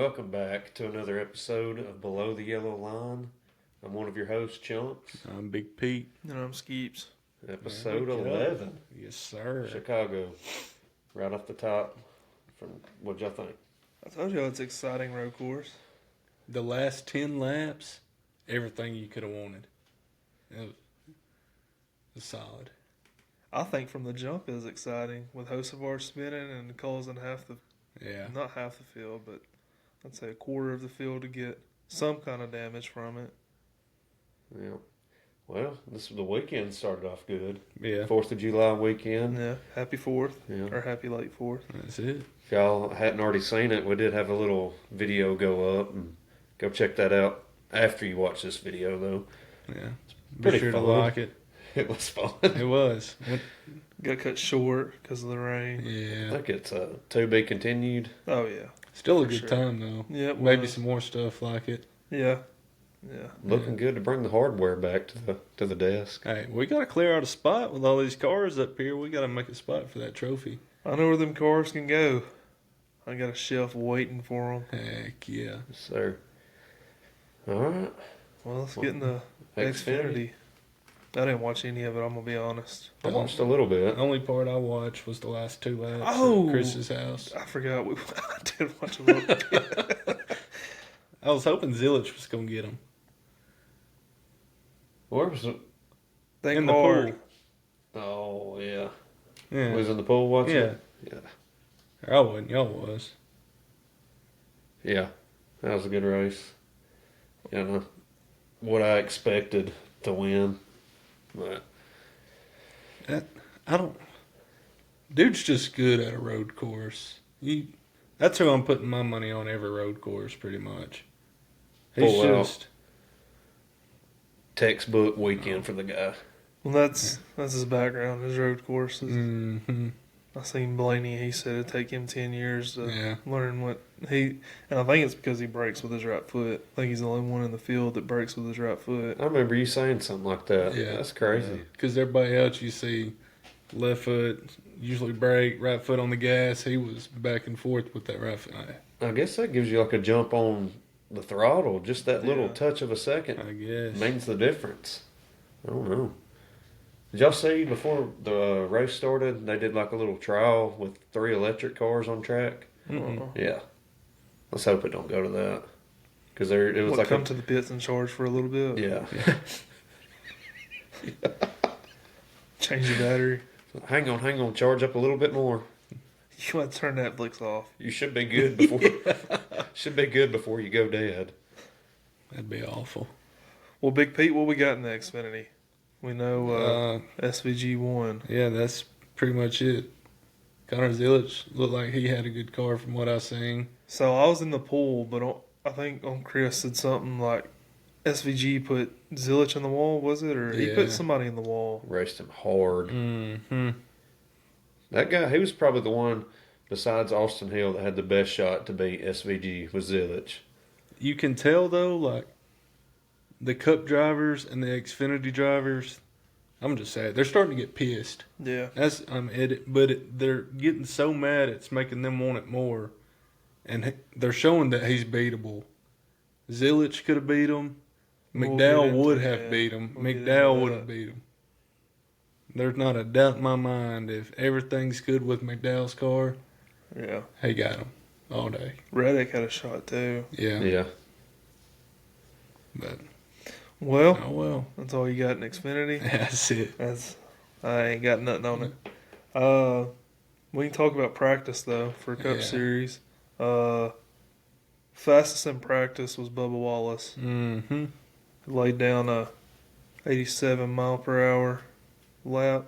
Welcome back to another episode of Below the Yellow Line. I'm one of your hosts, Chunks. I'm Big Pete. And I'm Skeeps. Episode 11. Yes, sir. Chicago. Right off the top. What'd y'all think? I told you it's an exciting road course. The last 10 laps, everything you could have wanted. It was solid. I think from the jump is exciting with Hocevar spinning and causing not half the field, but I'd say a quarter of the field to get some kind of damage from it. Yeah. Well, the weekend started off good. Yeah. 4th of July weekend. Yeah, happy 4th. Yeah. Or happy late 4th. That's it. If y'all hadn't already seen it, we did have a little video go up, and go check that out after you watch this video, though. Yeah. Pretty Be sure fun. to like it. It was fun. It was. Got cut short because of the rain. I Yeah. think it's to be continued. Oh, yeah. Still a For good sure. time, though. Yeah, it Maybe was. some more stuff like it. Yeah. Yeah. Looking good to bring the hardware back to the desk. Hey, we got to clear out a spot with all these cars up here. We got to make a spot for that trophy. I know where them cars can go. I got a shelf waiting for them. Heck yeah. Yes, sir. All right. Well, let's get in the Xfinity. I didn't watch any of it, I'm going to be honest. I watched a little bit. The only part I watched was the last 2 laps Oh! at Chris's house. I forgot. I did watch a little bit. I was hoping Zilich was going to get him. Where was it? Think In the hard. pool. Oh, yeah. Yeah. Was in the pool watching Yeah. it? Yeah. I wasn't. Y'all was. Yeah. That was a good race. You know, what I expected to win. But I don't. Dude's just good at a road course. That's who I'm putting my money on every road course, pretty much. He's Full out. just. textbook weekend for the guy. Well, that's his background, his road courses. Mm-hmm. I seen Blaney, he said it'd take him 10 years to Yeah. learn what and I think it's because he breaks with his right foot. I think he's the only one in the field that breaks with his right foot. I remember you saying something like that. Yeah. That's crazy. Because everybody else you see, left foot, usually brake, right foot on the gas. He was back and forth with that right foot. I guess that gives you like a jump on the throttle. Just that little Yeah. touch of a second I guess. means the difference. I don't know. Did y'all see before the race started, they did like a little trial with 3 electric cars on track? Mm-mm. Yeah. Let's hope it don't go to that. Because it was like come to the pits and charge for a little bit. yeah. Change the battery. Hang on, charge up a little bit more. You want to turn Netflix off. You should be good before should be good before you go dead. That'd be awful. Well, Big Pete, what we got in the Xfinity? We know SVG won. Yeah, that's pretty much it. Connor Zilich looked like he had a good car from what I seen. So I was in the pool, but I think on Chris said something like SVG put Zilich in the wall, was it? Or he Yeah. put somebody in the wall. Raced him hard. Mm-hmm. That guy, he was probably the one besides Austin Hill that had the best shot to beat SVG was Zilich. You can tell though, like the Cup drivers and the Xfinity drivers. I'm just saying they're starting to get pissed. Yeah. They're getting so mad it's making them want it more, and they're showing that he's beatable. Zilich could have beat him. We'll McDowell get into would that. have beat him. We'll get into McDowell would that. have beat him. There's not a doubt in my mind if everything's good with McDowell's car, Yeah. he got him all day. Reddick had a shot too. Yeah. Yeah. But Well, oh well. that's all you got in Xfinity. That's it. I ain't got nothing on it. We can talk about practice though for Cup Yeah. Series. Fastest in practice was Bubba Wallace. Mm-hmm. Laid down a 87 mile per hour lap.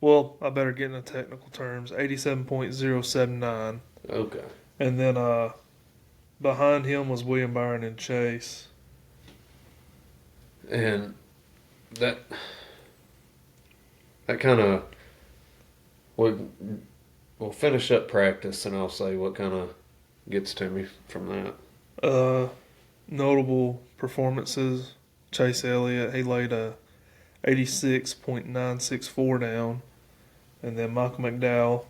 Well, I better get into technical terms. 87.079. Okay. And then behind him was William Byron and Chase. And that kind of we'll finish up practice and I'll say what kind of gets to me from that. Notable performances. Chase Elliott, he laid a 86.964 down. And then Michael McDowell,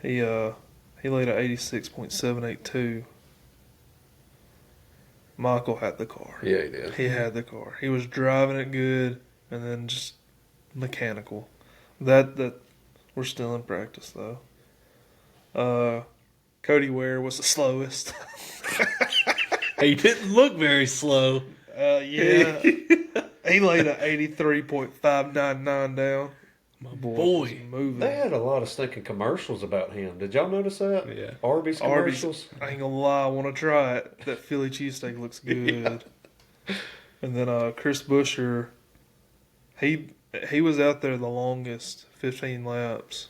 he laid a 86.782. Michael had the car. Yeah, he did. He had the car. He was driving it good, and then just mechanical. That we're still in practice though. Cody Ware was the slowest. He didn't look very slow. Yeah. He laid an 83.599 down. My Boy boy. was moving. They had a lot of stinking commercials about him. Did y'all notice that? Yeah. Arby's commercials. I ain't gonna lie, I want to try it. That Philly cheesesteak looks good. And then Chris Buescher, he was out there the longest, 15 laps.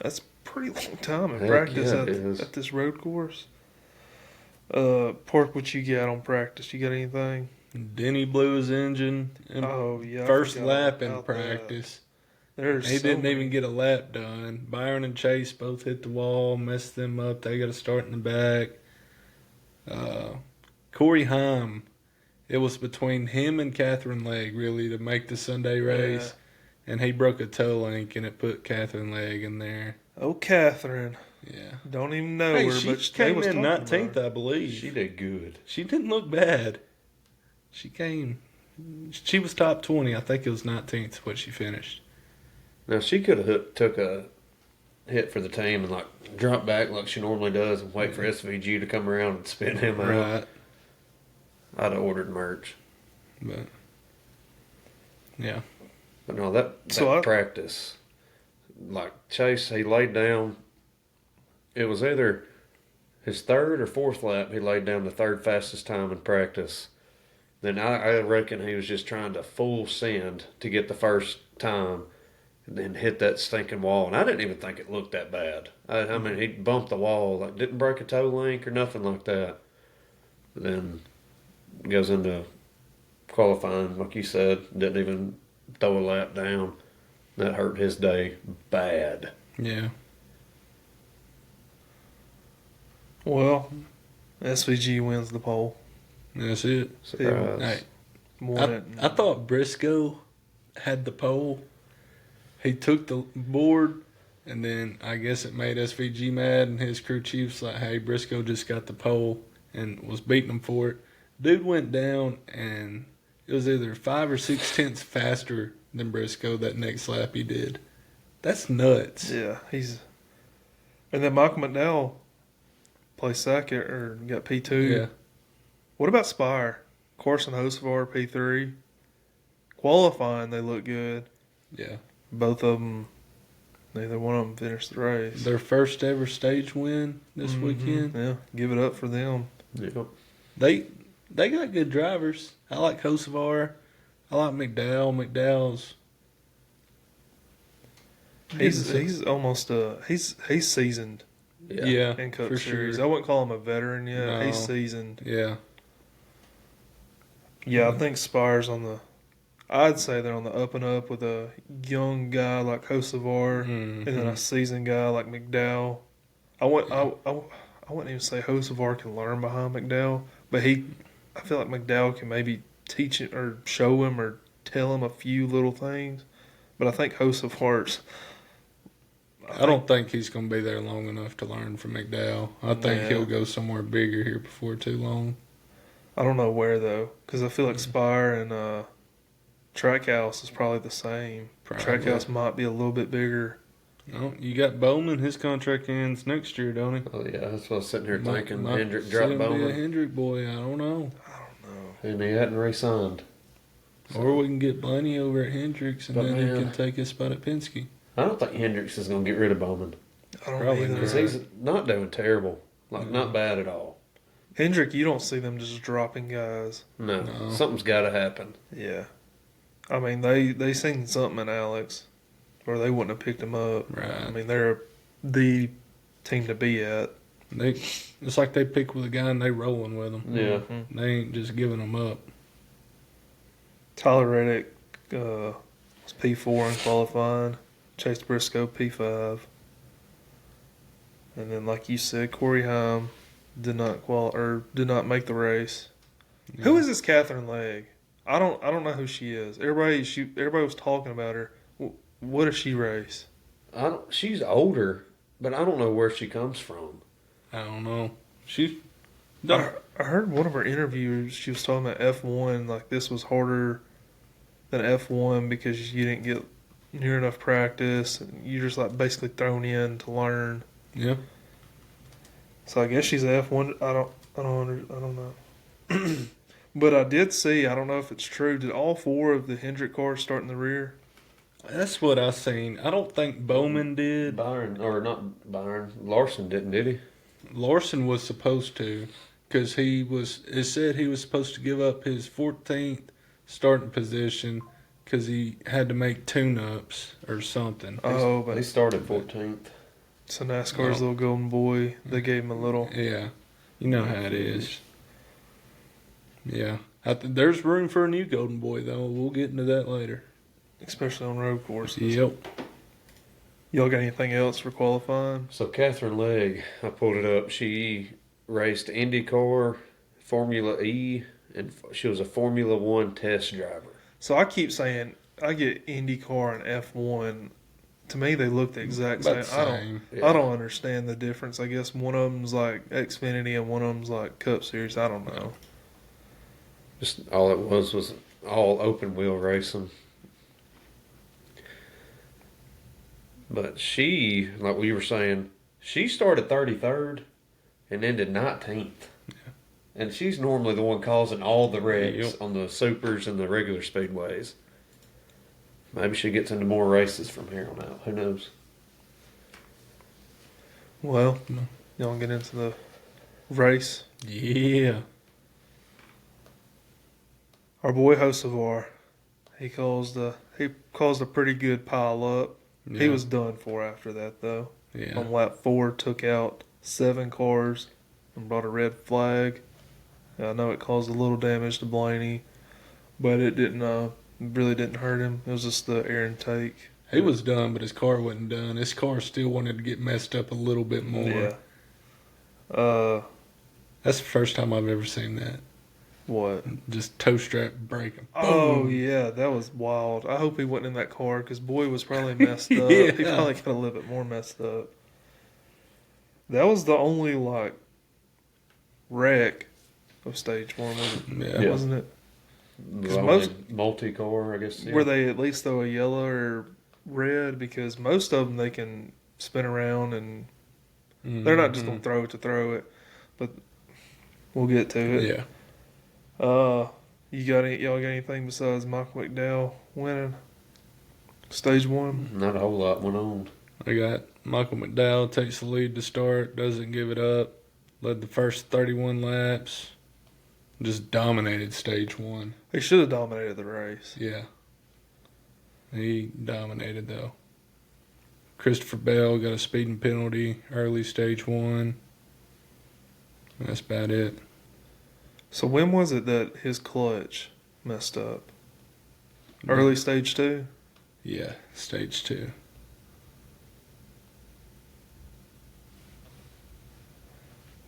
That's a pretty long time in Heck practice yeah, it is. at this road course. Pork, what you got on practice? You got anything? Denny blew his engine in I first forgot lap in about practice. There's He so didn't many- even get a lap done. Byron and Chase both hit the wall, messed them up. They got to start in the back. Corey Heim, it was between him and Catherine Legg, really, to make the Sunday race. And he broke a toe link, and it put Catherine Legg in there. Oh, Catherine. Yeah. Don't even know Hey, her, she but they came was in talking about 19th, her. I believe. She did good. She didn't look bad. She was top 20. I think it was 19th what she finished. Now she could have took a hit for the team and like drop back like she normally does and wait for SVG to come around and spin him out. Right. I'd have ordered merch. But, yeah. But no, that practice, like Chase, he laid down. It was either his third or fourth lap. He laid down the third fastest time in practice. Then I reckon he was just trying to full send to get the first time, and then hit that stinking wall. And I didn't even think it looked that bad. I mean, he bumped the wall, like didn't break a toe link or nothing like that. But then goes into qualifying, like you said, didn't even throw a lap down. That hurt his day bad. Yeah. Well, SVG wins the pole. That's it. Surprise. Hey, Won it. I thought Briscoe had the pole. He took the board, and then I guess it made SVG mad, and his crew chief's like, hey, Briscoe just got the pole and was beating him for it. Dude went down, and it was either 5 or 6 tenths faster than Briscoe that next lap he did. That's nuts. Yeah, and then Michael McDowell placed second or got P2. Yeah. What about Spire? Corson Hocevar, P3. Qualifying, they look good. Yeah. Both of them, neither one of them finished the race. Their first ever stage win this weekend. Yeah, give it up for them. Yep. They got good drivers. I like Hocevar. I like McDowell. McDowell's He's almost he's seasoned yeah, in Cup for Series. sure. I wouldn't call him a veteran yet. No. He's seasoned. Yeah. Yeah, I think Spire's I'd say they're on the up and up with a young guy like Hocevar and then a seasoned guy like McDowell. I wouldn't even say Hocevar can learn behind McDowell, but I feel like McDowell can maybe teach it or show him or tell him a few little things. But I think Hocevar's. I don't think he's going to be there long enough to learn from McDowell. I think Yeah. he'll go somewhere bigger here before too long. I don't know where though, because I feel like Spire and Trackhouse is probably the same. Probably. Trackhouse might be a little bit bigger. Oh, you got Bowman. His contract ends next year, don't he? Oh yeah, that's what I was sitting here thinking. Might Hendrick still dropped be a Bowman, Hendrick boy. I don't know. and he hadn't re-signed. Or we can get Blaney over at Hendricks, and But then man- he can take his spot at Penske. I don't think Hendricks is going to get rid of Bowman I don't Probably either. because he's not doing terrible, like not bad at all. Hendrick, you don't see them just dropping guys. No, No. something's got to happen. Yeah. I mean, they seen something in Alex, or they wouldn't have picked him up. Right. I mean, they're the team to be at. It's like they pick with a guy and they rolling with him. Yeah. Mm-hmm. They ain't just giving him up. Tyler Reddick was P4 in qualifying. Chase Briscoe P5. And then, like you said, Corey Heim did not make the race. Yeah. Who is this Catherine Legg? I don't know who she is. Everybody was talking about her. What does she race? She's older, but I don't know where she comes from. I don't know. She's I heard one of her interviews, she was talking about F1, like this was harder than F1 because you didn't get near enough practice. And you're just like basically thrown in to learn. Yeah. So I guess she's a F1. I don't know. But I did see, I don't know if it's true, did all 4 of the Hendrick cars start in the rear? That's what I seen. I don't think Bowman did. Larson didn't, did he? Larson was supposed to, because it said he was supposed to give up his 14th starting position because he had to make tune-ups or something. Oh, but he started 14th. So NASCAR's little golden boy, they gave him a little. Yeah. You know how it is. Yeah. There's room for a new golden boy, though. We'll get into that later. Especially on road courses. Yep. Y'all got anything else for qualifying? So Catherine Legg, I pulled it up. She raced IndyCar, Formula E, and she was a Formula One test driver. So I keep saying I get IndyCar and F1. To me, they look the exact same. I don't understand the difference. I guess one of them's like Xfinity and one of them's like Cup Series. I don't know. Just all it was all open wheel racing. But she, like we were saying, she started 33rd and ended 19th. Yeah. And she's normally the one causing all the wrecks on the supers and the regular speedways. Maybe she gets into more races from here on out. Who knows? Well, y'all get into the race. Yeah. Our boy Hocevar, he caused a pretty good pile up. Yeah. He was done for after that, though. Yeah. On lap 4, took out 7 cars and brought a red flag. I know it caused a little damage to Blaney, but it really didn't hurt him. It was just the air intake. He was done, but his car wasn't done. His car still wanted to get messed up a little bit more. Yeah. That's the first time I've ever seen that. What? Just toe strap breaking. Oh, yeah, that was wild. I hope he wasn't in that car because boy was probably messed up. Yeah. He probably got a little bit more messed up. That was the only, wreck of stage 1, wasn't it? Most multi-core, I guess. Yeah. Were they at least throw a yellow or red? Because most of them they can spin around and they're not just going to throw it. But we'll get to it. Yeah. Y'all got anything besides Michael McDowell winning stage 1? Not a whole lot went on. I got Michael McDowell takes the lead to start, doesn't give it up, led the first 31 laps, just dominated stage 1. He should have dominated the race. Yeah. He dominated, though. Christopher Bell got a speeding penalty early stage 1. That's about it. So when was it that his clutch messed up? Early stage 2? Yeah, stage 2.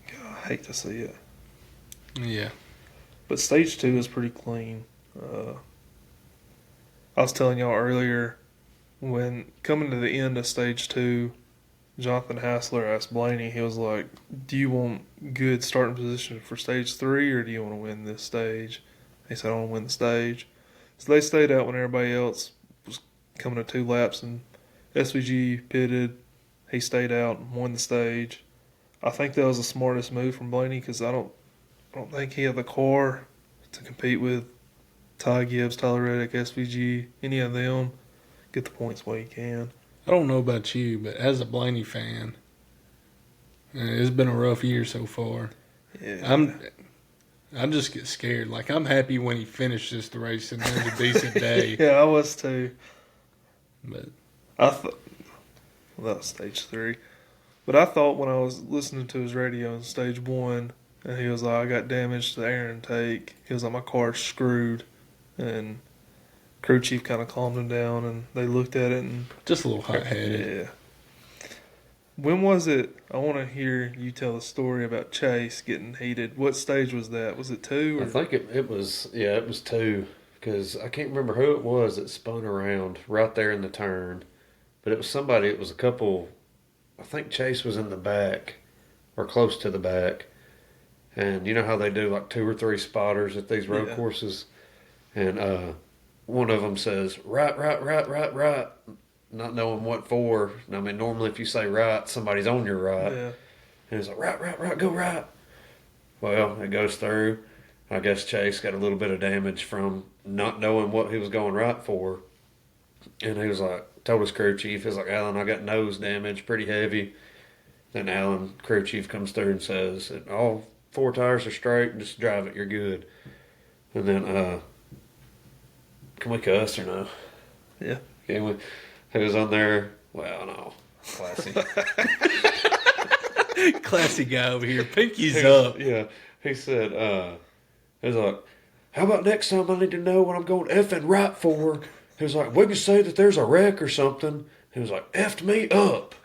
God, I hate to see it. Yeah. But stage 2 is pretty clean. I was telling y'all earlier, when coming to the end of stage 2, Jonathan Hassler asked Blaney, he was like, do you want good starting position for stage 3 or do you want to win this stage? He said, I want to win the stage. So they stayed out when everybody else was coming to 2 laps and SVG pitted. He stayed out and won the stage. I think that was the smartest move from Blaney because I don't think he had the car to compete with Ty Gibbs, Tyler Reddick, SVG, any of them. Get the points while you can. I don't know about you, but as a Blaney fan, it's been a rough year so far. Yeah. I just get scared. Like, I'm happy when he finishes the race and has a decent day. Yeah, I was too. But I thought that was stage 3. But I thought when I was listening to his radio in stage 1, and he was like, I got damage to the air intake. He was like, my car's screwed. And crew chief kind of calmed him down, and they looked at it and just a little hot-headed. Yeah. When was it? I want to hear you tell the story about Chase getting heated. What stage was that? Was it 2? Or? I think it was 2 because I can't remember who it was that spun around right there in the turn, but it was somebody. It was a couple. I think Chase was in the back or close to the back, And you know how they do like 2 or 3 spotters at these road courses? And one of them says, right, not knowing what for. I mean, normally if you say right, somebody's on your right. Yeah. And he's like, right, go right. Well, it goes through. I guess Chase got a little bit of damage from not knowing what he was going right for. And he was like, told his crew chief, he was like, Alan, I got nose damage, pretty heavy. Then Alan, crew chief, comes through and says, all 4 tires are straight, just drive it, you're good. And then, can we cuss or no? Yeah. Can we? He was on there, well, no, classy. Classy guy over here. Pinky's up. Yeah. He said, he was like, how about next time I need to know what I'm going effing right for? He was like, we can say that there's a wreck or something. He was like, effed me up.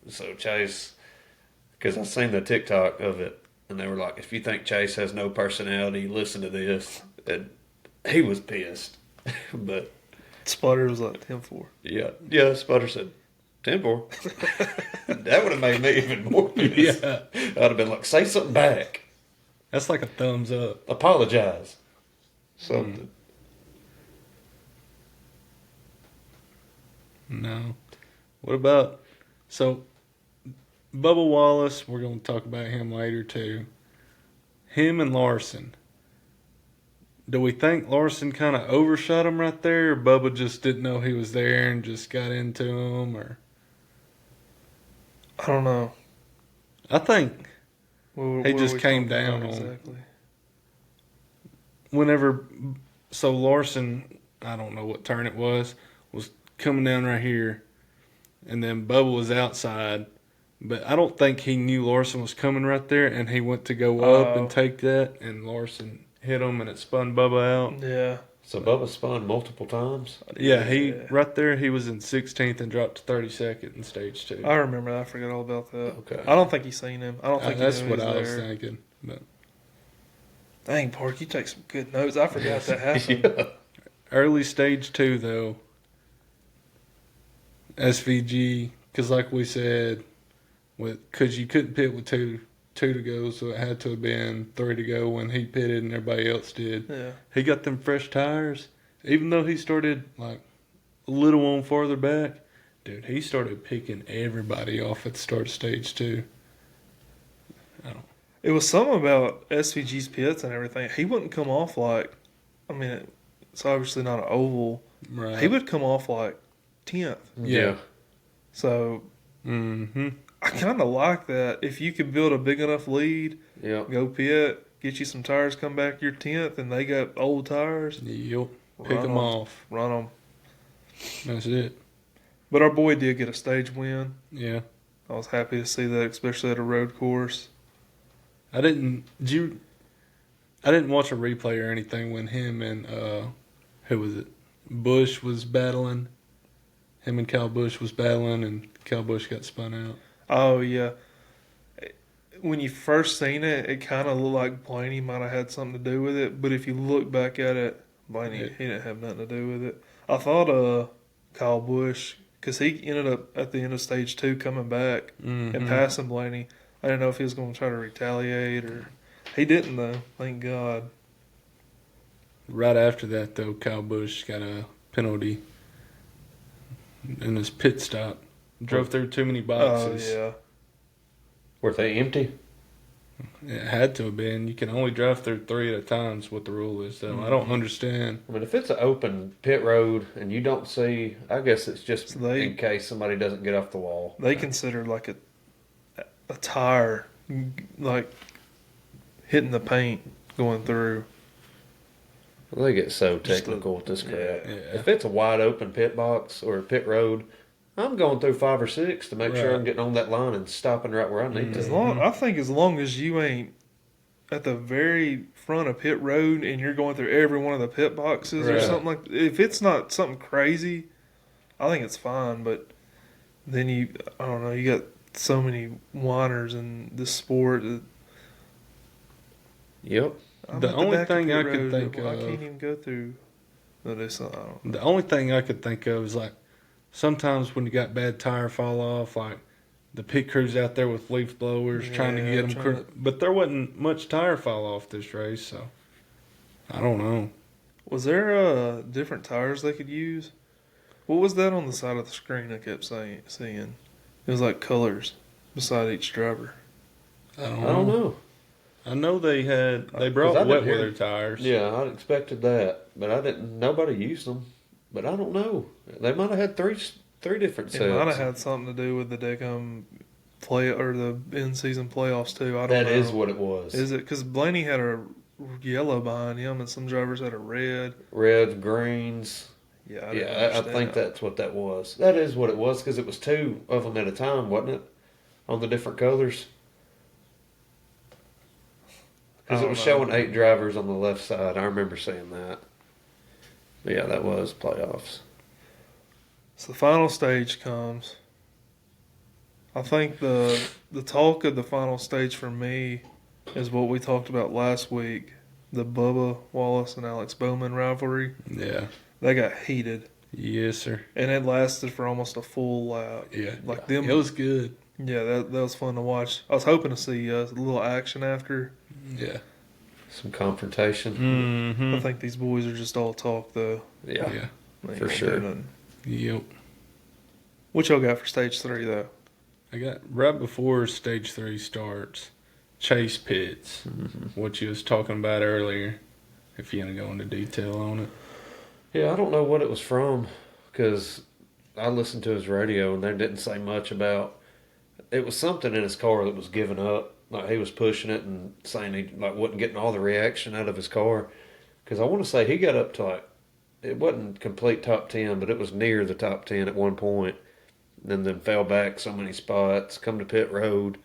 So Chase, because I seen the TikTok of it, and they were like, if you think Chase has no personality, listen to this. And he was pissed. But Sputter was like 10-4. Yeah, Sputter said 10-4. That would have made me even more pissed. Yeah. I'd have been like, say something back. That's like a thumbs up. Apologize. Something. No. What about, so, Bubba Wallace, we're going to talk about him later too. Him and Larson. Do we think Larson kind of overshot him right there, or Bubba just didn't know he was there and just got into him, or? I don't know. I think he just came talking down about on exactly. whenever, so Larson, I don't know what turn it was coming down right here, and then Bubba was outside, but I don't think he knew Larson was coming right there, and he went to go up and take that, and Larson hit him, and it spun Bubba out. Yeah. So Bubba spun multiple times? Yeah, right there, he was in 16th and dropped to 32nd in stage 2. I remember that. I forgot all about that. Okay. I don't think he's seen him. I don't think That's he knew what he I was was there. thinking. But Dang, Park, you take some good notes. I forgot that happened. Yeah. early stage 2, though, SVG, because like we said, because you couldn't pit with two to go, so it had to have been 3 to go when he pitted and everybody else did. Yeah. He got them fresh tires, even though he started like a little on farther back. Dude, he started picking everybody off at the start of stage 2. It was something about SVG's pits and everything. He wouldn't come off like, I mean, it's obviously not an oval. Right. He would come off like 10th. Yeah. So I kind of like that. If you could build a big enough lead, go pit, get you some tires, come back your 10th, and they got old tires. Yep. Pick them off. Run them. That's it. But our boy did get a stage win. Yeah. I was happy to see that, especially at a road course. I didn't watch a replay or anything when him and who was it? Bush was battling. Him and Kyle Busch was battling, and Kyle Busch got spun out. Oh yeah. When you first seen it, it kind of looked like Blaney might have had something to do with it. But if you look back at it, Blaney he didn't have nothing to do with it. I thought Kyle Busch, because he ended up at the end of stage 2 coming back and passing Blaney. I didn't know if he was going to try to retaliate or he didn't though. Thank God. Right after that, though, Kyle Busch got a penalty in his pit stop. Drove through too many boxes. Oh yeah. Were they empty? It had to have been. You can only drive through 3 at a time is what the rule is, though. I don't understand. I mean, if it's an open pit road and you don't see, I guess it's just in case somebody doesn't get off the wall. They consider like a tire, like hitting the paint going through. Well, they get so technical with this crap. Yeah. If it's a wide open pit box or a pit road, I'm going through 5 or 6 to make sure I'm getting on that line and stopping right where I need to. I think as long as you ain't at the very front of pit road and you're going through every one of the pit boxes or something like that, if it's not something crazy, I think it's fine. But then I don't know, you got so many whiners in this sport. Yep. The only thing I could think of, I can't even go through. The only thing I could think of is like sometimes when you got bad tire fall off, like the pit crews out there with leaf blowers trying to get them. But there wasn't much tire fall off this race, so I don't know. Was there different tires they could use? What was that on the side of the screen I kept seeing? It was like colors beside each driver. I don't know. I know they brought wet weather tires. Yeah, I expected that, but I didn't. Nobody used them, but I don't know. They might have had three different sets. It might have had something to do with the Decom play or the in-season playoffs too. I don't know. That is what it was. Is it because Blaney had a yellow behind him and some drivers had a red? Reds, greens. Yeah, I think that's what that was. That is what it was because it was two of them at a time, wasn't it? On the different colors. Because it was showing 8 drivers on the left side. I remember seeing that. But yeah, that was playoffs. So the final stage comes. I think the talk of the final stage for me is what we talked about last week. The Bubba, Wallace, and Alex Bowman rivalry. Yeah. They got heated. Yes, sir. And it lasted for almost a full lap. Yeah. Them. It was good. Yeah, that was fun to watch. I was hoping to see a little action after. Yeah. Some confrontation. Mm-hmm. I think these boys are just all talk, though. Yeah. They For ain't sure. doing Yep. what y'all got for stage 3, though? I got right before stage 3 starts, Chase pits, what you was talking about earlier, if you want to go into detail on it. Yeah, I don't know what it was from because I listened to his radio and they didn't say much about. It was something in his car that was giving up. Like he was pushing it and saying he wasn't getting all the reaction out of his car. Because I want to say he got up to it wasn't complete top 10, but it was near the top 10 at one point. And then fell back so many spots, come to pit road.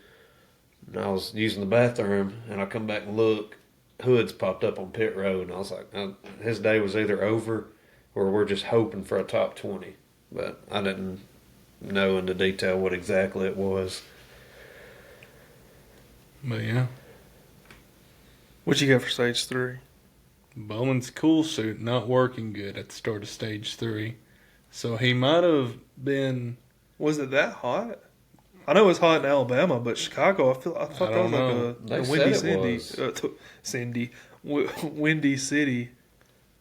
And I was using the bathroom and I come back and look. Hoods popped up on pit road and I was like, his day was either over or we're just hoping for a top 20. But I didn't know into detail what exactly it was. But yeah. What you got for stage 3? Bowman's cool suit not working good at the start of stage 3. So he might have been... Was it that hot? I know it was hot in Alabama, but Chicago, I thought that was like a windy windy city.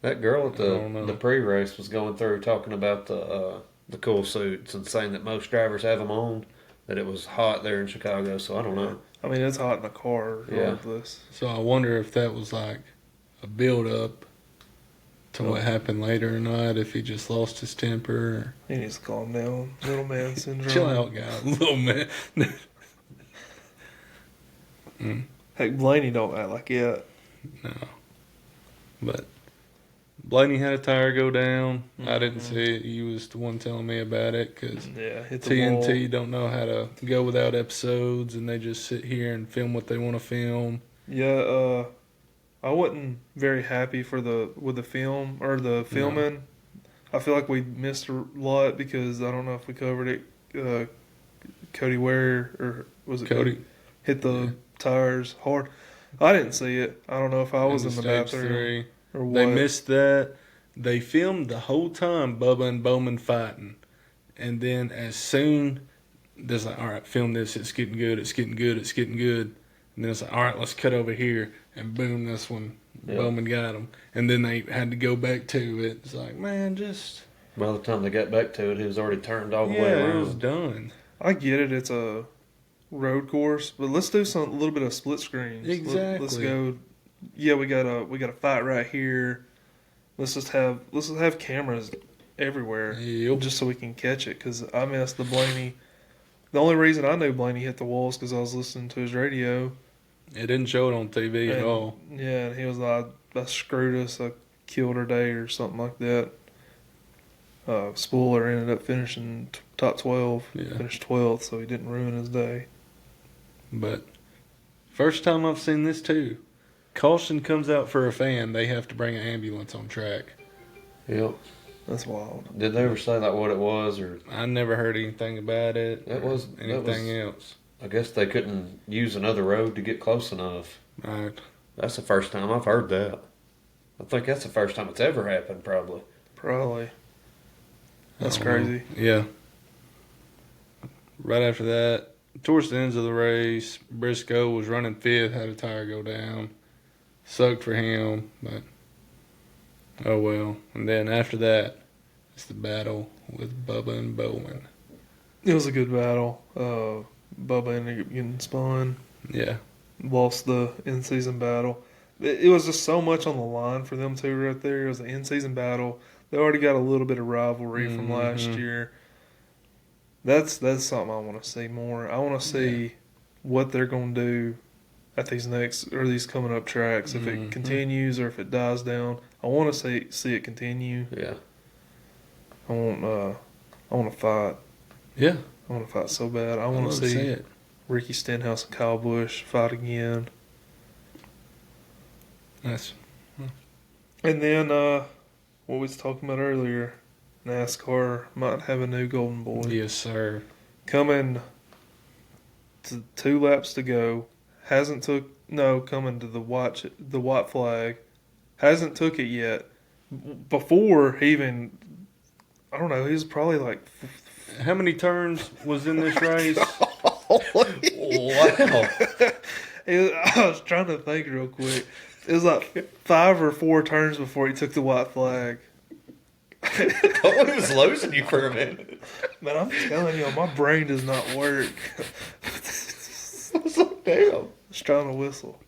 That girl at the pre-race was going through talking about the cool suits and saying that most drivers have them on, that it was hot there in Chicago, so I don't know. I mean, it's hot in the car regardless. Yeah. So I wonder if that was like a build-up to what happened later or not, if he just lost his temper. He needs to calm down. Little man syndrome. Chill out, guy. Little man. Heck, Blaney don't act like it. No. But Blaney had a tire go down. I didn't see it. You was the one telling me about it because TNT don't know how to go without episodes, and they just sit here and film what they want to film. Yeah, I wasn't very happy with the film or the filming. No. I feel like we missed a lot because I don't know if we covered it. Cody Ware or was it Cody hit the tires hard. I didn't see it. I don't know if I was in the bathroom or what. They missed that. They filmed the whole time Bubba and Bowman fighting, and then as soon there's like, all right, film this. It's getting good. It's getting good. It's getting good. And then it's like, all right, let's cut over here. And boom, that's when Bowman got him. And then they had to go back to it. It's like, man, just... By the time they got back to it, he was already turned all the way around. Yeah, it was done. I get it. It's a road course. But let's do a little bit of split screens. Exactly. Let's go... Yeah, we got a fight right here. Let's just have cameras everywhere. Yep. Just so we can catch it. Because I missed the Blaney... The only reason I knew Blaney hit the wall is because I was listening to his radio. It didn't show it on TV at all. Yeah, and he was like, I screwed us, I killed her day or something like that. Spoiler, ended up finishing top 12, finished 12th, so he didn't ruin his day. But first time I've seen this too. Caution comes out for a fan, they have to bring an ambulance on track. Yep. That's wild. Did they ever say like what it was, or I never heard anything about it. Anything else. I guess they couldn't use another road to get close enough. Right. That's the first time I've heard that. I think that's the first time it's ever happened, probably. Probably. That's crazy. Yeah. Right after that, towards the ends of the race, Briscoe was running fifth, had a tire go down. Sucked for him, but oh well. And then after that, it's the battle with Bubba and Bowman. It was a good battle. Bubba ended up getting spun. Yeah. Lost the in-season battle. It was just so much on the line for them two right there. It was an in-season battle. They already got a little bit of rivalry from last year. That's something I want to see more. I want to see what they're going to do at these coming up tracks. If it continues or if it dies down, I want to see it continue. Yeah. I want to fight. Yeah. I want to fight so bad. I want to see it. Ricky Stenhouse and Kyle Busch fight again. Nice. And then what we was talking about earlier, NASCAR might have a new golden boy. Yes, sir. Coming to 2 laps to go. Coming to the white flag. Hasn't took it yet. Before he even, I don't know, he was probably like... How many turns was in this race? Wow. I was trying to think real quick. It was like 5 or 4 turns before he took the white flag. I was losing you for a minute. Man, I'm telling you, my brain does not work. I was like, damn. Just trying to whistle.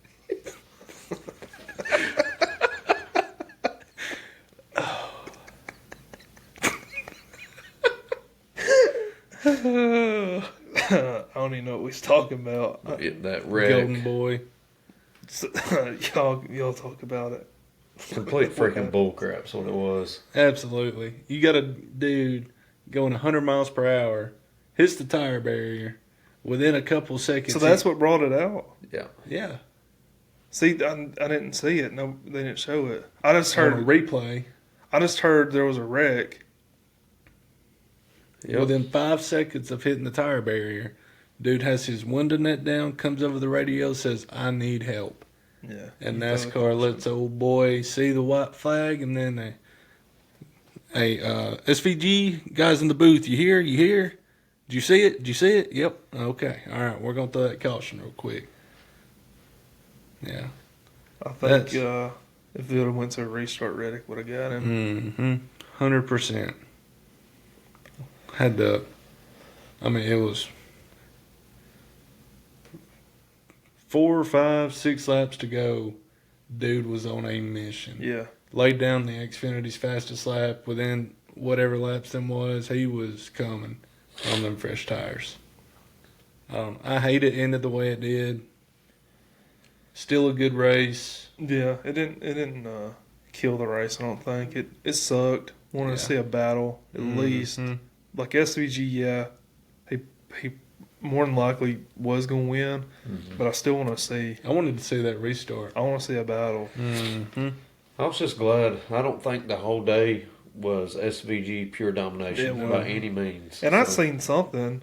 I don't even know what we was talking about. That wreck. Golden boy. Y'all talk about it. Complete freaking bullcrap's what it was. Absolutely. You got a dude going 100 miles per hour, hits the tire barrier within a couple seconds. So that's what brought it out. Yeah. Yeah. See, I didn't see it. No, they didn't show it. I just heard on a replay. I just heard there was a wreck. Yep. Within 5 seconds of hitting the tire barrier, dude has his window net down, comes over the radio, says, "I need help." Yeah. And NASCAR lets old boy see the white flag, and then SVG guys in the booth, you hear? You hear? Did you see it? Did you see it? Yep. Okay. All right. We're gonna throw that caution real quick. Yeah. I think if they would have went to a restart, Reddick would have got him. 100%. Had to. I mean, it was 4, 5, 6 laps to go. Dude was on a mission. Yeah. Laid down the Xfinity's fastest lap. Within whatever laps them was, he was coming on them fresh tires. I hate it ended the way it did. Still a good race. Yeah, it didn't kill the race. I don't think it sucked. Wanted to see a battle at least. Like SVG, yeah, he more than likely was gonna win, but I still want to see. I wanted to see that restart. I want to see a battle. I was just glad. I don't think the whole day was SVG pure domination by any means. And I'd seen something,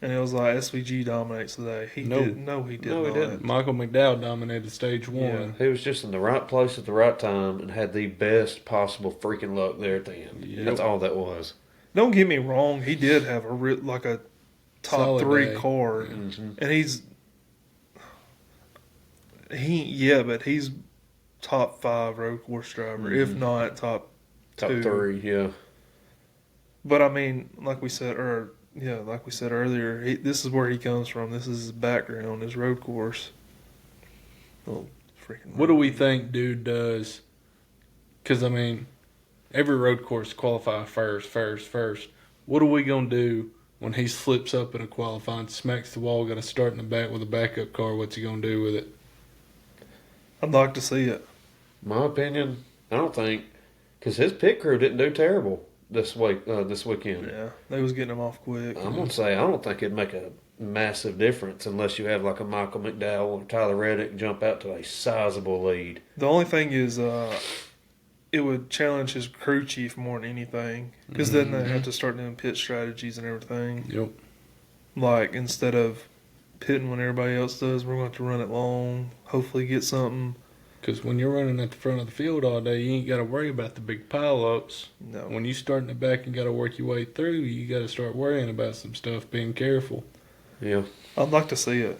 and it was like SVG dominates today. He did not. Michael McDowell dominated stage 1. Yeah. He was just in the right place at the right time and had the best possible freaking luck there at the end. Yep. That's all that was. Don't get me wrong. He did have a top Solid 3 day. car, and he's top 5 road course driver, if not top 2. 3, yeah. But I mean, like we said earlier, this is where he comes from. This is his background, his road course. Oh, freaking! What do we think dude does? Because, I mean, every road course qualify first. What are we going to do when he slips up in a qualifying, smacks the wall, got to start in the back with a backup car? What's he going to do with it? I'd like to see it. My opinion, I don't think, because his pit crew didn't do terrible this weekend. Yeah, they was getting him off quick. I'm going to say I don't think it'd make a massive difference unless you have like a Michael McDowell or Tyler Reddick jump out to a sizable lead. The only thing is it would challenge his crew chief more than anything, because then they have to start doing pit strategies and everything. Yep. Like, instead of pitting when everybody else does, we're going to have to run it long, hopefully get something. Because when you're running at the front of the field all day, you ain't got to worry about the big pile-ups. No. When you start in the back and got to work your way through, you got to start worrying about some stuff, being careful. Yeah. I'd like to see it.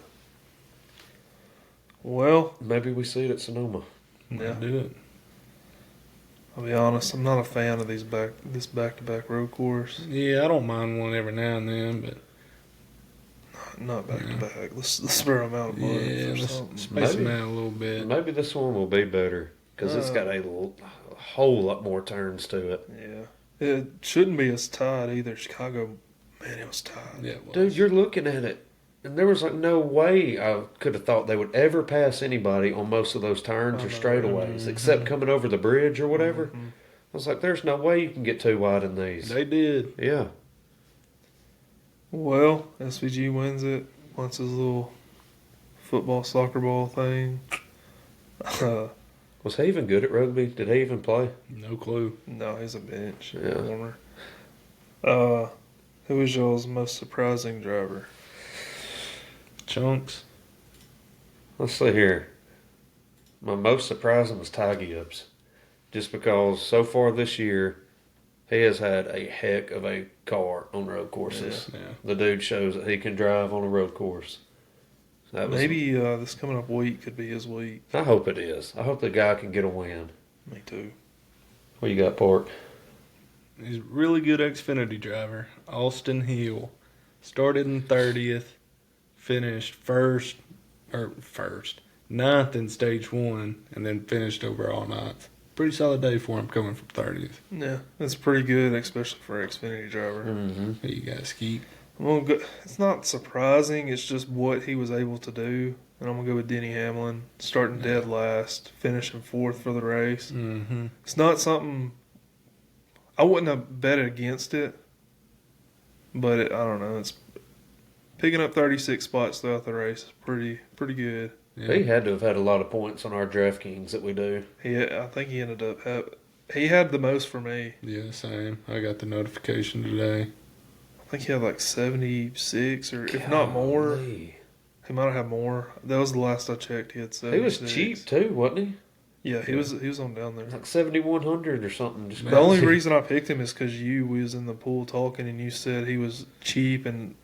Well, Maybe we see it at Sonoma. yeah. Do it. I'll be honest, I'm not a fan of this back-to-back road course. Yeah, I don't mind one every now and then, but Not back-to-back. Let's spare them out a month yeah, or let's something. space them Maybe. out a little bit. Maybe this one will be better because it's got a whole lot more turns to it. Yeah. It shouldn't be as tight either. Chicago, man, it was tight. Yeah, it was. Dude, you're looking at it, and there was like no way I could have thought they would ever pass anybody on most of those turns or straightaways, except coming over the bridge or whatever. Mhm. I was like, there's no way you can get too wide in these. They did. Yeah. Well, SVG wins it. Wants his little football, soccer ball thing. Was he even good at rugby? Did he even play? No clue. No, he's a bench Yeah. warmer. Who was y'all's most surprising driver? Chunks. Let's see here. My most surprising was Ty Gibbs. Just because so far this year, he has had a heck of a car on road courses. Yeah. The dude shows that he can drive on a road course. That was, Maybe this coming up week could be his week. I hope it is. I hope the guy can get a win. Me too. What you got, Park? He's a really good Xfinity driver. Austin Hill. Started in 30th. Finished ninth in stage 1. And then finished overall ninth. Pretty solid day for him coming from 30th. Yeah, that's pretty good, especially for an Xfinity driver. Mm-hmm. Who you got, Skeet? I'm gonna go, it's not surprising. It's just what he was able to do. And I'm going to go with Denny Hamlin, starting dead last, finishing 4th for the race. Mm-hmm. It's not something I wouldn't have bet against it, but I don't know. It's picking up 36 spots throughout the race is pretty good. Yeah. He had to have had a lot of points on our DraftKings that we do. I think he ended up he had the most for me. Yeah, same. I got the notification today. I think he had like 76 or if not more. Golly. He might have had more. That was the last I checked. He had 76. He was cheap too, wasn't he? Yeah, he was on down there. Like 7,100 or something. Just The only reason I picked him is because you was in the pool talking and you said he was cheap, and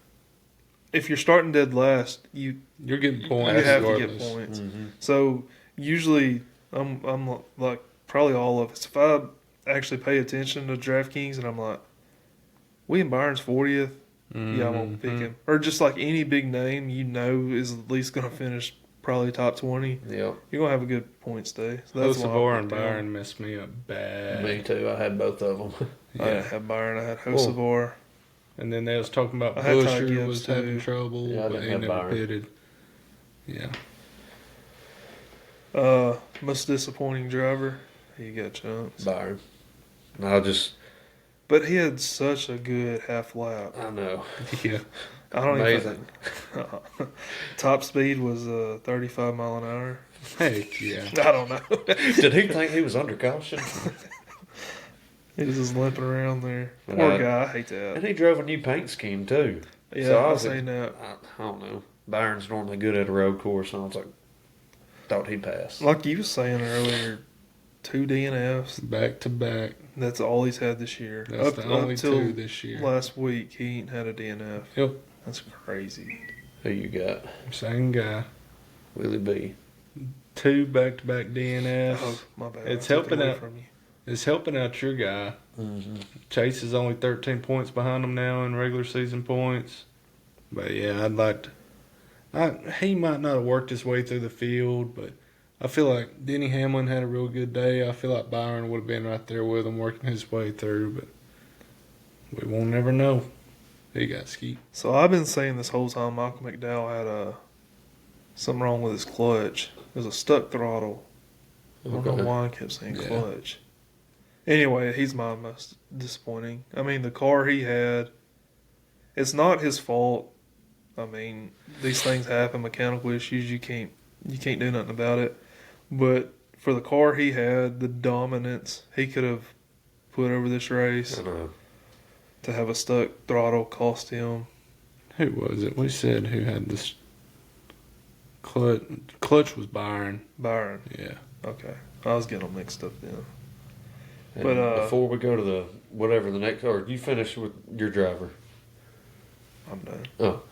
if you're starting dead last, you're getting points. you have to get regardless. points. Mm-hmm. So usually I'm like probably all of us. If I actually pay attention to DraftKings and I'm like, William Byron's 40th, yeah, I'm gonna pick him. Or just like any big name you know is at least gonna finish probably top 20. Yeah. You're gonna have a good points day. So that's why I Hocevar and picked him. Byron messed me up bad. Me too. I had both of them. I didn't have Byron. I had Hocevar. And then they was talking about I had Ty Busher Gibbs, was too. having trouble, Yeah, I but didn't he have never Byron. pitted. Yeah. Most disappointing driver. You got Chunks. Byron. But he had such a good half lap. I know. Yeah. I don't Amazing. even top speed was 35 mile an hour. Heck yeah. I don't know. Did he think he was under caution? He was just limping around there. And Poor guy. I hate that. And he drove a new paint scheme too. Yeah, So I I'll was say that. I don't know. Byron's normally good at a road course, and I was like, thought he'd pass. Like you was saying earlier, 2 DNFs. Back to back. That's all he's had this year. That's the only till 2 this year. last week, he ain't had a DNF. Yep. That's crazy. Who you got? Same guy. Willie B. 2 back-to-back DNFs. Oh, my bad. It's I took it helping away out. from you. It's helping out your guy. Mm-hmm. Chase is only 13 points behind him now in regular season points. But yeah, I'd like to. He might not have worked his way through the field, but I feel like Denny Hamlin had a real good day. I feel like Byron would have been right there with him working his way through, but we won't never know. He got Skeet. So I've been saying this whole time Michael McDowell had something wrong with his clutch. It was a stuck throttle. I don't know why I kept saying Yeah. clutch. Anyway, he's my most disappointing. I mean, the car he had, it's not his fault. I mean, these things happen, mechanical issues. You can't do nothing about it. But for the car he had, the dominance he could have put over this race, I know. to have a stuck throttle cost him. Who was it? We said who had this clutch. Clutch was Byron. Byron. Yeah. Okay. I was getting them mixed up then. And But, before we go to the next, or you finish with your driver. I'm done. Oh,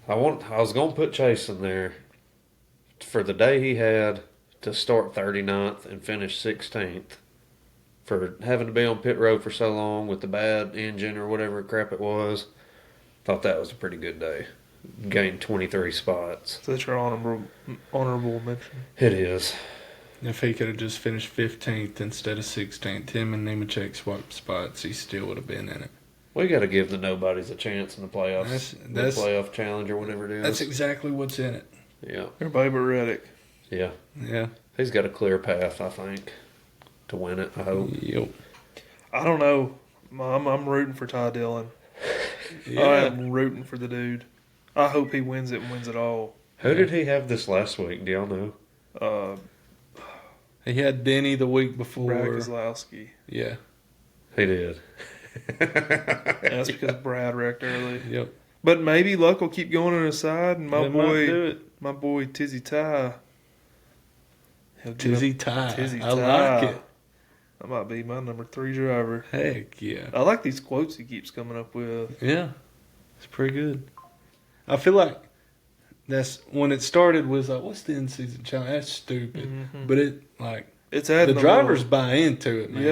I was going to put Chase in there for the day he had to start 39th and finish 16th. For having to be on pit road for so long with the bad engine or whatever crap it was. Thought that was a pretty good day. Gained 23 spots. So that's your honorable mention. It is. If he could have just finished 15th instead of 16th, him and Nemechek swapped spots, he still would have been in it. We got to give the nobodies a chance in the playoffs. That's the playoff challenge or whatever it is. That's exactly what's in it. Yeah. Everybody but Reddick. Yeah. Yeah. He's got a clear path, I think, to win it, I hope. Yep. I don't know. I'm rooting for Ty Dillon. Yeah. I am rooting for the dude. I hope he wins it and wins it all. Who did he have this last week? Do y'all know? He had Denny the week before. Brad Keselowski. Yeah. He did. That's because Brad wrecked early. Yep. But maybe luck will keep going on his side, and They might do it. my boy Tizzy Ty. Tizzy Ty. Tizzy I Ty. like it. That might be my number 3 driver. Heck yeah. I like these quotes he keeps coming up with. Yeah. It's pretty good. I feel like that's when it started was like, what's the in-season challenge? That's stupid. Mm-hmm. But it, like, It's adding the a drivers little- buy into it, man.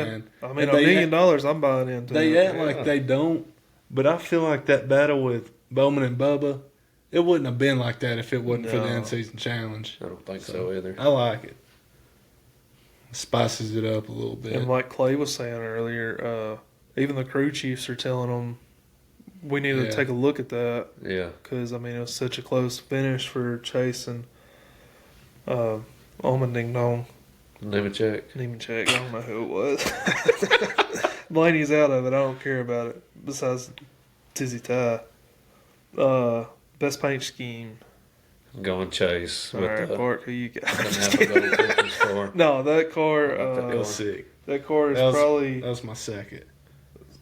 Yeah. I mean, And $1 million I'm buying into They it. act like they don't, but I feel like that battle with Bowman and Bubba, it wouldn't have been like that if it wasn't for the No. in-season challenge. I don't think so either. I like it. Spices it up a little bit. And like Clay was saying earlier, even the crew chiefs are telling them we need to Yeah. take a look at that Yeah. because I mean it was such a close finish for Chase and Omen Ding Dong. Nemechek. Nemechek. I don't know who it was. Blaney's out of it. I don't care about it. Besides Tizzy Ty. Best paint scheme. Going Chase. All With right, the Bart, who you got? Napa Gold car. No, that car. That was sick. That car is That probably. was my second.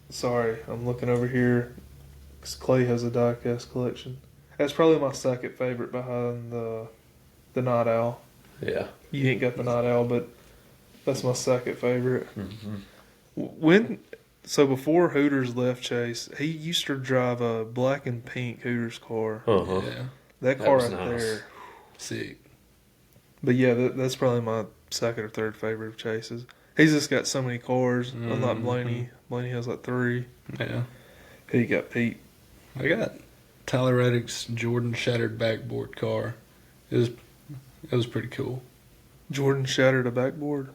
Sorry, I'm looking over here because Clay has a diecast collection. That's probably my second favorite behind the Night Owl. Yeah. You ain't got the Night Owl, but that's my second favorite. Mm-hmm. So before Hooters left Chase, he used to drive a black and pink Hooters car. Uh-huh. Yeah. That That car was right nice. there. Sick. But yeah, that's probably my second or third favorite of Chase's. He's just got so many cars, unlike Blaney. Blaney has like 3. Yeah. Who you got, Pete? I got Tyler Reddick's Jordan shattered backboard car. It was pretty cool. Jordan shattered a backboard.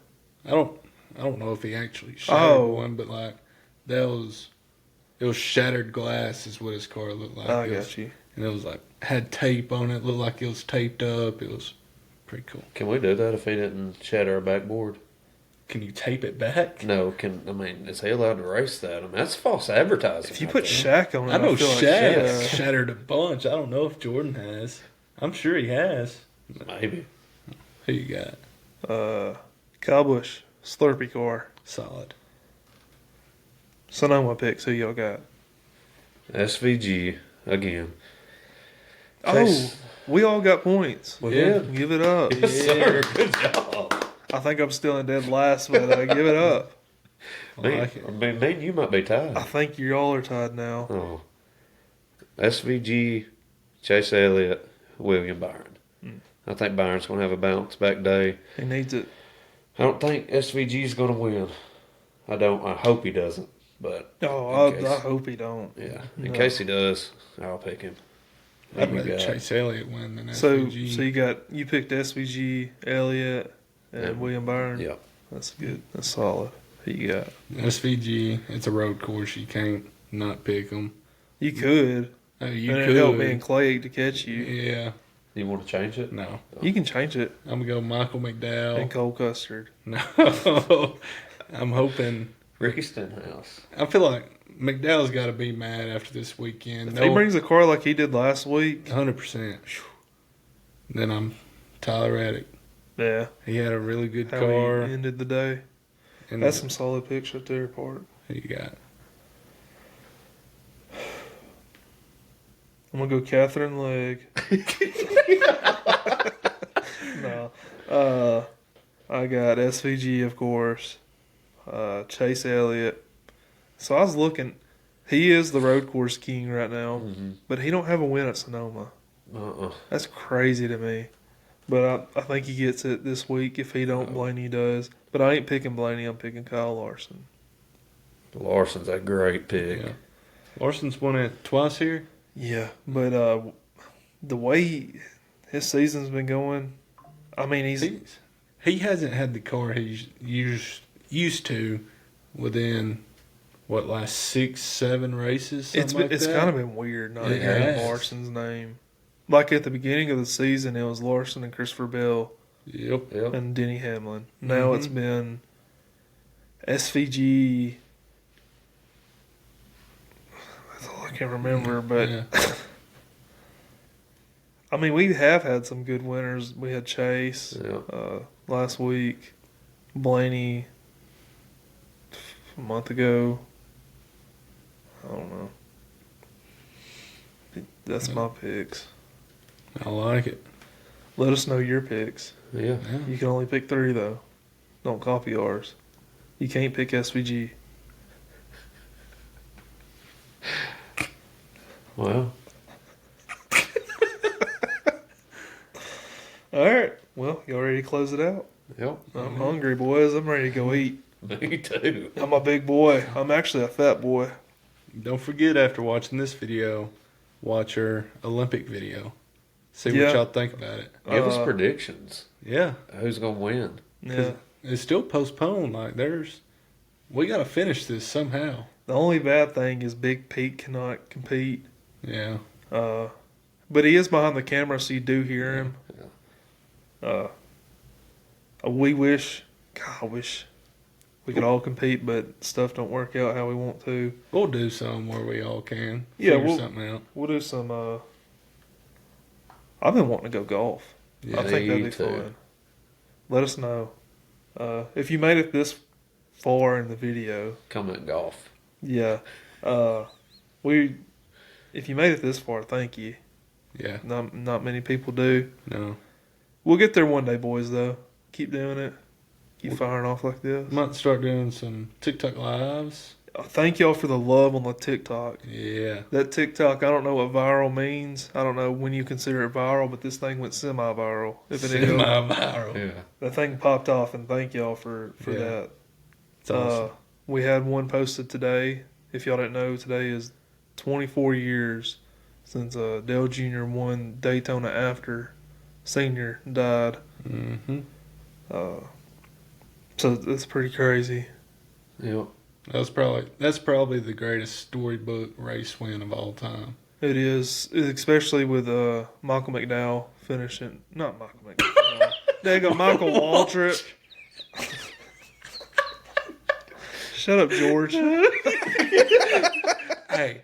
I don't know if he actually shattered one, but like it was shattered glass is what his car looked like. I got you. And it was like had tape on it, looked like it was taped up. It was pretty cool. Can we do that if he didn't shatter a backboard? Can you tape it back? No, is he allowed to race that? I mean, that's false advertising. If you right put there. Shaq on it, I know feel like Shaq shattered a bunch. I don't know if Jordan has. I'm sure he has. Maybe. Who you got? Kyle Busch, Slurpee car. Solid. Sonoma picks. Who y'all got? SVG again. Oh, we all got points. Yeah. Give it up. Yes, sir. Good job. I think I'm still in dead last, but give it up. Me, like it. I mean, me and you might be tied. I think you all are tied now. Oh. SVG, Chase Elliott, William Byron. I think Byron's going to have a bounce back day. He needs it. I don't think SVG's going to win. I don't. I hope he doesn't. But Oh, in case- I hope he don't. yeah, in No. case he does, I'll pick him. I'd Who you rather got? Chase Elliott win than So SVG. you picked SVG, Elliott, and Yeah. William Byron. Yeah. That's good. That's solid. Who you got? SVG, it's a road course. You can't not pick them. You could. You and could. it'd help me and Clay to catch you. Yeah. You want to change it? No. You can change it. I'm going to go Michael And McDowell. Cole Custard. No. I'm hoping. Ricky Stenhouse. I feel like McDowell's got to be mad after this weekend. If he brings a car like he did last week, 100%. Then I'm Tyler Reddick. yeah. He had a really good How car. he ended the day. And That's some solid picks right there, Park. Who you got? I'm gonna go Catherine Legg. No. I got SVG, of course. Chase Elliott. So I was looking. He is the road course king right now, but he don't have a win at Sonoma. That's crazy to me. But I think he gets it this week. If he don't, Blaney does. But I ain't picking Blaney. I'm picking Kyle Larson. Larson's a great pick. Yeah. Larson's won it twice here. Yeah, but the way his season's been going, I mean, he hasn't had the car he's used to within last 6-7 races. It's kind of been weird not hearing Larson's name. Like at the beginning of the season, it was Larson and Christopher Bell. Yep. And Denny Hamlin. Now it's been SVG. That's all I can remember, but I mean, we have had some good winners. We had Chase last week, Blaney a month ago. I don't know. That's my picks. I like it. Let us know your picks. Yeah. You can only pick 3, though. Don't copy ours. You can't pick SVG. Well. All right. Well, y'all ready to close it out? Yep. I'm hungry, boys. I'm ready to go eat. Me too. I'm a big boy. I'm actually a fat boy. Don't forget, after watching this video, watch our Olympic video. See what y'all think about it. Give us predictions. Yeah. Who's going to win? Yeah. It's still postponed. Like, we got to finish this somehow. The only bad thing is Big Pete cannot compete. Yeah. But he is behind the camera, so you do hear him. Yeah. I wish we could all compete, but stuff don't work out how we want to. We'll do something where we all can. Yeah, Figure something out. We'll do some. I've been wanting to go golf. Yeah, I think that'd be fun. Let us know if you made it this far in the video. Comment golf. Yeah, if you made it this far, thank you. Yeah, not many people do. No, we'll get there one day, boys. Though, keep doing it. Keep firing off like this. Might start doing some TikTok lives. Thank y'all for the love on the TikTok. Yeah. That TikTok, I don't know what viral means. I don't know when you consider it viral, but this thing went semi-viral. Semi-viral. Yeah. That thing popped off, and thank y'all for that. It's awesome. We had one posted today. If y'all didn't know, today is 24 years since Dale Jr. won Daytona after Senior died. Mm-hmm. So that's pretty crazy. Yep. That's probably the greatest storybook race win of all time. It is, especially with Michael McDowell finishing. Not Michael McDowell. There you go, Michael Waltrip. Shut up, George. Hey,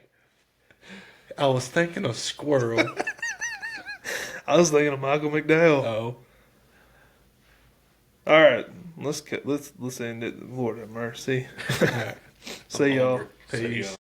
I was thinking of Squirrel. I was thinking of Michael McDowell. Oh. All right, let's end it. Lord have mercy. See y'all. Peace.